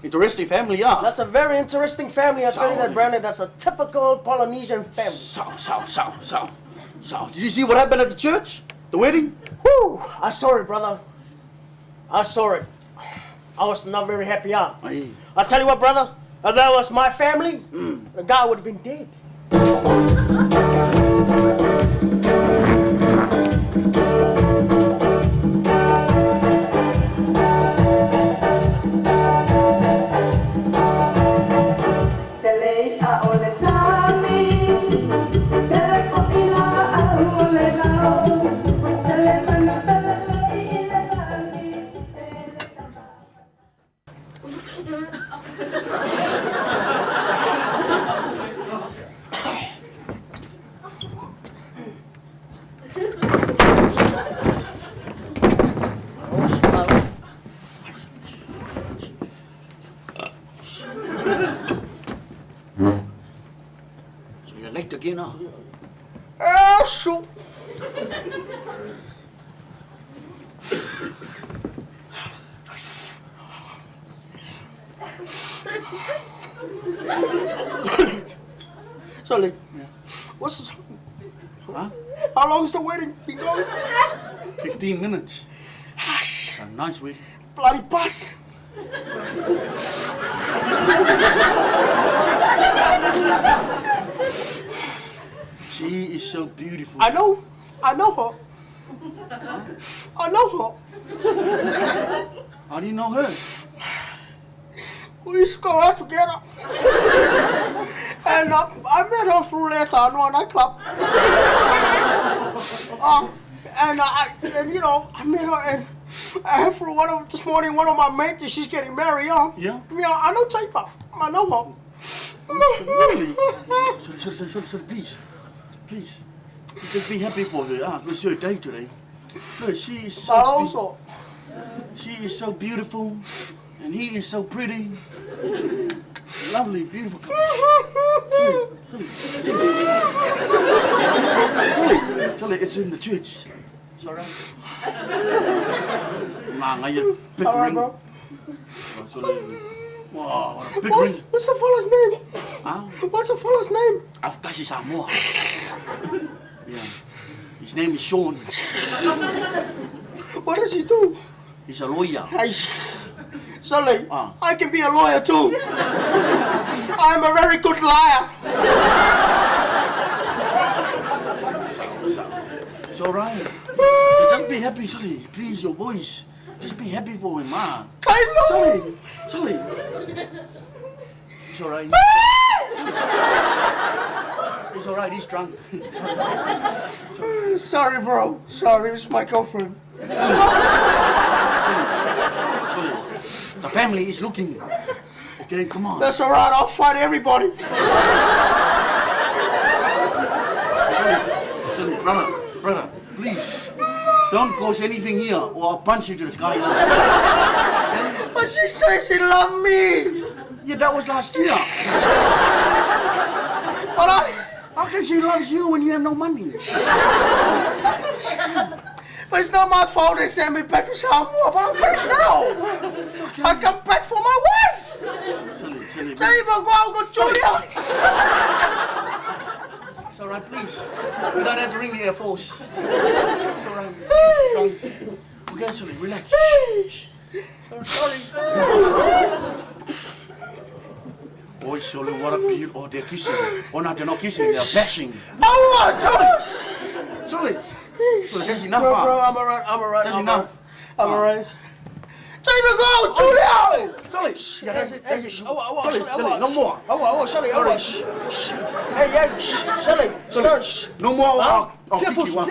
Interesting family, yeah. That's a very interesting family. I tell you that, Brownie. That's a typical Polynesian family. So. Did you see what happened at the church? The wedding? Whew! I saw it, brother. I saw it. I was not very happy, huh? Aye. I tell you what, brother. If that was my family, the guy would have been dead. Again, huh? Oh, shoot. Charlie, what's this? Huh? How long is the wedding been going? 15 minutes. Ah, shit. A nice wedding. Bloody bus. She is so beautiful. I know her. I know her. How do you know her? We used to go out together. And I met her through later on a nightclub. And you know, I met her and through this morning, one of my mates, she's getting married, Yeah? Yeah, I know Taper. I know her. Really? Sorry, please. Just be happy for her. It's her day today. Look, she is so she is so beautiful, and he is so pretty. Lovely, beautiful couple. Sorry, it's in the church. It's all right. Big All right, ring. bro. Wow, what a big ring. What's the fella's name? Huh? What's the fella's name? I've got Samoa. Yeah. His name is Sean. What does he do? He's a lawyer. Sully, I can be a lawyer too. I'm a very good liar. It's all right. So just be happy, Sully. Please, your voice. Just be happy for him, ma. I know. Sully. It's all right. It's all right. He's drunk. Sorry, bro. Sorry, it's my girlfriend. The family is looking. Okay, come on. That's all right. I'll fight everybody. Sully, brother, please. Don't cause anything here or I'll punch you to the sky. But she says she loved me. Yeah, that was last year. But how can she love you when you have no money? But it's not my fault they sent me back to Samoa, but I'm back now. It's okay. I come back for my wife. Silly. Tell you about go Julia. It's all right, please. You don't have to ring the Air Force. It's all right. Okay, Silly, relax. Sorry. Oh, Silly, what a beauty. Oh, they're kissing. Oh, no, they're not kissing. They're bashing. Oh, Silly. That's enough, bro, I'm alright. That's enough. I'm alright. need to go, Julia. Sully, yeah, that's it. Sully, no more. Sully, shh. Hey, shh. Sully, shh. No more. I'll Fearful, kick you out.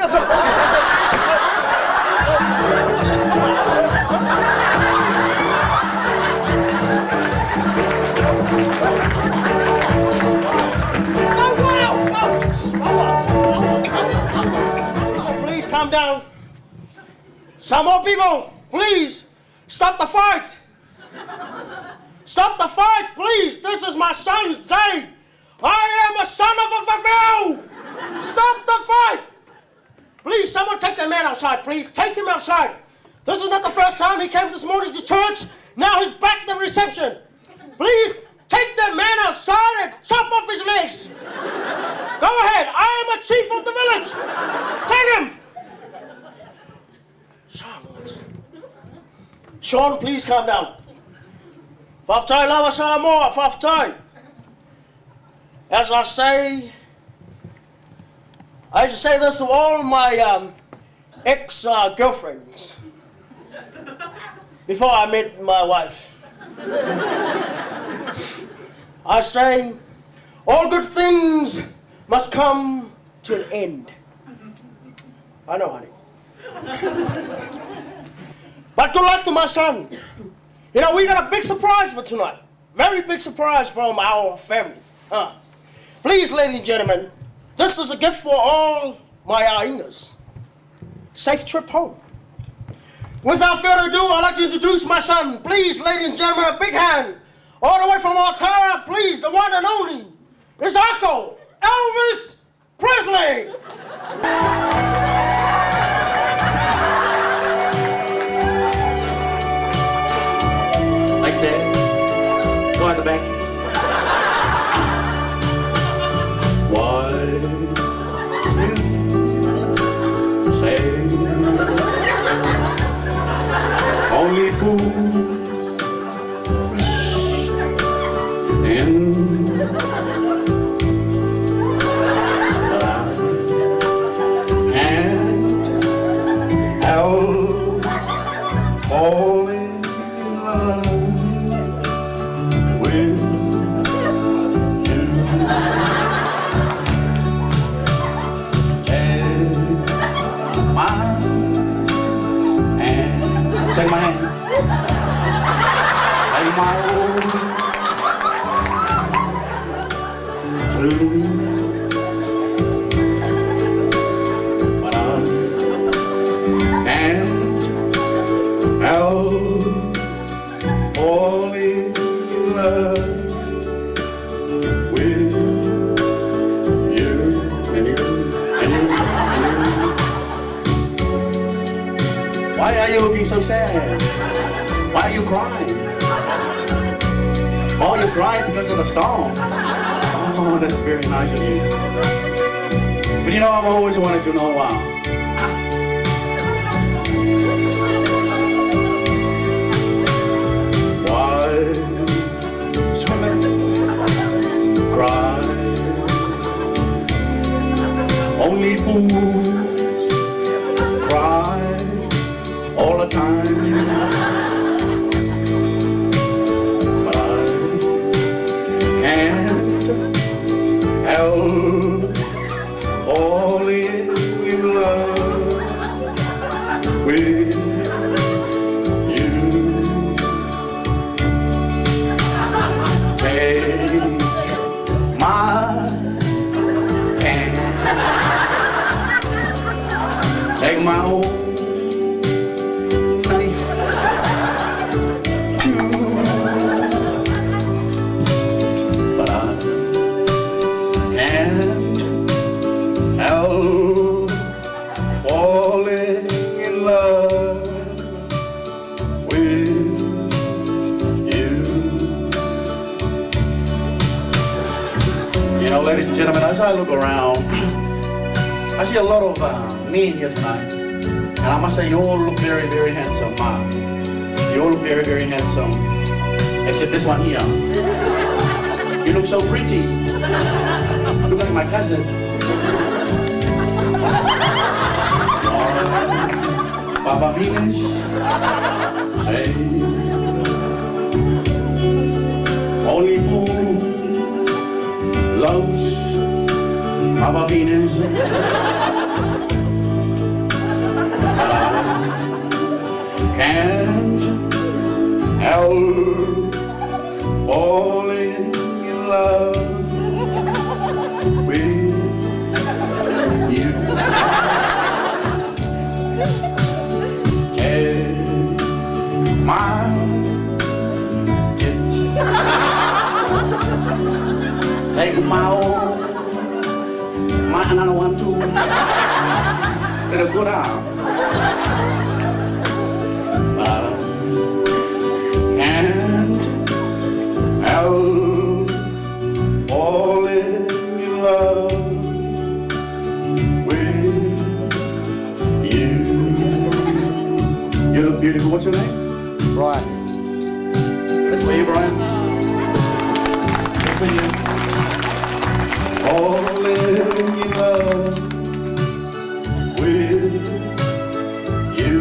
Please calm down. Some more people, please stop the fight. Stop the fight, please. This is my son's day. I am a son of a fulfill. Stop the fight. Please, someone take that man outside, please. Take him outside. This is not the first time he came this morning to church. Now he's back at the reception. Please, take that man outside and chop off his legs. Go ahead. I am a chief of the village. Take him. Sean, please calm down. Faftai lava Samoa, Faftai. As I used to say this to all my ex-girlfriends before I met my wife. I say, all good things must come to an end. I know, honey. But good luck to my son. You know, we got a big surprise for tonight. Very big surprise from our family. Please, ladies and gentlemen, this is a gift for all my Aingas. Safe trip home. Without further ado, I'd like to introduce my son. Please, ladies and gentlemen, a big hand. All the way from Altara, please, the one and only, is Uncle Elvis Presley. Thanks, Dad. Go out the back. Why say only fools in and I'll fall in love with take my hand. Take my old true. But I can't help falling in love with you and you and you and you. Why are you looking so sad? Why are you crying? Oh, you're crying because of the song. Oh, that's very nice of you. But you know, I've always wanted to know why. Why swimming, cry? Only fools cry all the time. But I can't help falling in love with you. Take my hand, take my old ladies and gentlemen, as I look around, I see a lot of men here tonight. And I must say, you all look very, very handsome. You all look very, very handsome. Except this one here. You look so pretty. You look like my cousin. Papa Venus, say easy. Can't help falling in love with you. Take my tits, take my old, my another one too. It'll go down. Can't help falling in love with you. You look beautiful. What's your name? Brian. That's for you, Brian. That's for you. Falling in love with you.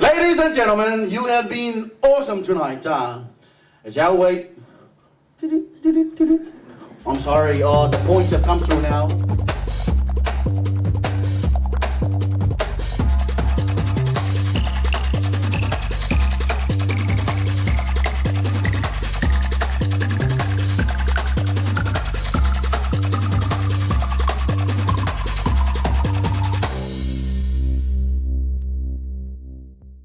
Ladies and gentlemen, you have been awesome tonight. As y'all wait. I'm sorry, the points have come through now.